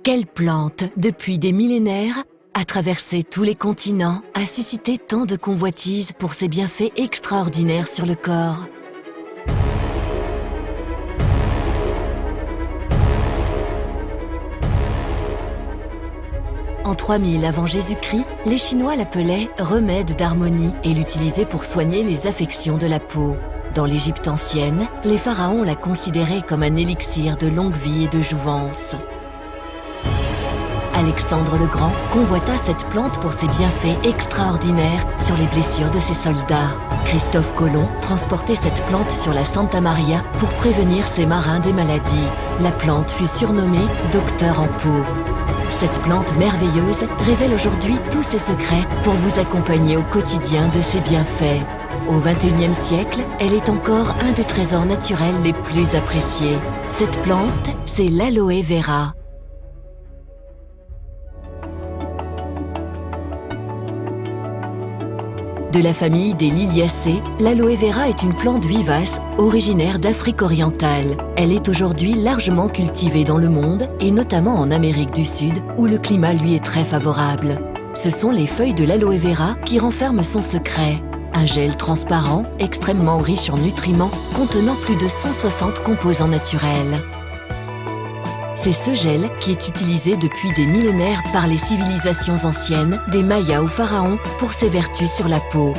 Quelle plante, depuis des millénaires, a traversé tous les continents, a suscité tant de convoitises pour ses bienfaits extraordinaires sur le corps. En 3000 avant Jésus-Christ, les Chinois l'appelaient remède d'harmonie et l'utilisaient pour soigner les affections de la peau. Dans l'Égypte ancienne, les pharaons la considéraient comme un élixir de longue vie et de jouvence. Alexandre le Grand convoita cette plante pour ses bienfaits extraordinaires sur les blessures de ses soldats. Christophe Colomb transportait cette plante sur la Santa Maria pour prévenir ses marins des maladies. La plante fut surnommée « Docteur en peau ». Cette plante merveilleuse révèle aujourd'hui tous ses secrets pour vous accompagner au quotidien de ses bienfaits. Au XXIe siècle, elle est encore un des trésors naturels les plus appréciés. Cette plante, c'est l'aloe vera. De la famille des Liliacées, l'aloe vera est une plante vivace originaire d'Afrique orientale. Elle est aujourd'hui largement cultivée dans le monde et notamment en Amérique du Sud où le climat lui est très favorable. Ce sont les feuilles de l'aloe vera qui renferment son secret. Un gel transparent, extrêmement riche en nutriments, contenant plus de 160 composants naturels. C'est ce gel qui est utilisé depuis des millénaires par les civilisations anciennes, des Mayas aux pharaons, pour ses vertus sur la peau.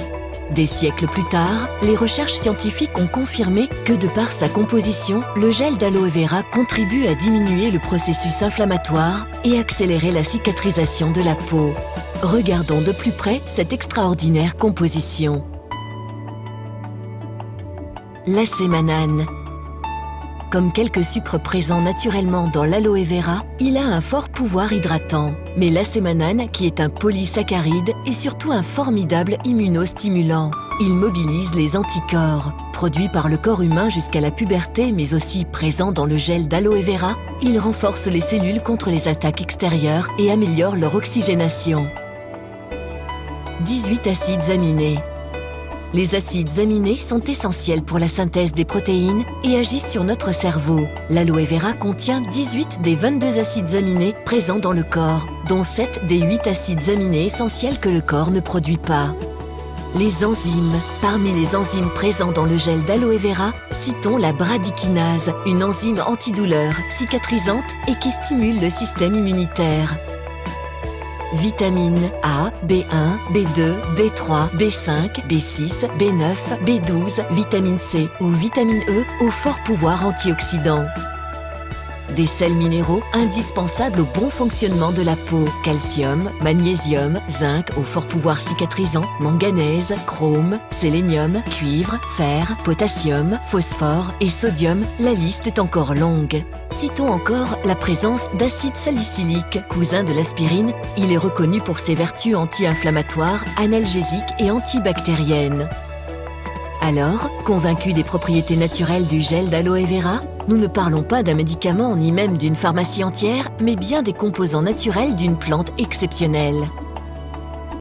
Des siècles plus tard, les recherches scientifiques ont confirmé que de par sa composition, le gel d'aloe vera contribue à diminuer le processus inflammatoire et accélérer la cicatrisation de la peau. Regardons de plus près cette extraordinaire composition. L'acémanane. Comme quelques sucres présents naturellement dans l'aloe vera, il a un fort pouvoir hydratant. Mais l'acémanane, qui est un polysaccharide, est surtout un formidable immunostimulant. Il mobilise les anticorps. Produit par le corps humain jusqu'à la puberté, mais aussi présent dans le gel d'aloe vera, il renforce les cellules contre les attaques extérieures et améliore leur oxygénation. 18 acides aminés. Les acides aminés sont essentiels pour la synthèse des protéines et agissent sur notre cerveau. L'aloe vera contient 18 des 22 acides aminés présents dans le corps, dont 7 des 8 acides aminés essentiels que le corps ne produit pas. Les enzymes. Parmi les enzymes présents dans le gel d'aloe vera, citons la bradykinase, une enzyme antidouleur, cicatrisante et qui stimule le système immunitaire. Vitamines A, B1, B2, B3, B5, B6, B9, B12, vitamine C ou vitamine E au fort pouvoir antioxydant. Des sels minéraux indispensables au bon fonctionnement de la peau. Calcium, magnésium, zinc au fort pouvoir cicatrisant, manganèse, chrome, sélénium, cuivre, fer, potassium, phosphore et sodium, la liste est encore longue. Citons encore la présence d'acide salicylique, cousin de l'aspirine. Il est reconnu pour ses vertus anti-inflammatoires, analgésiques et antibactériennes. Alors, convaincus des propriétés naturelles du gel d'aloe vera, nous ne parlons pas d'un médicament ni même d'une pharmacie entière, mais bien des composants naturels d'une plante exceptionnelle.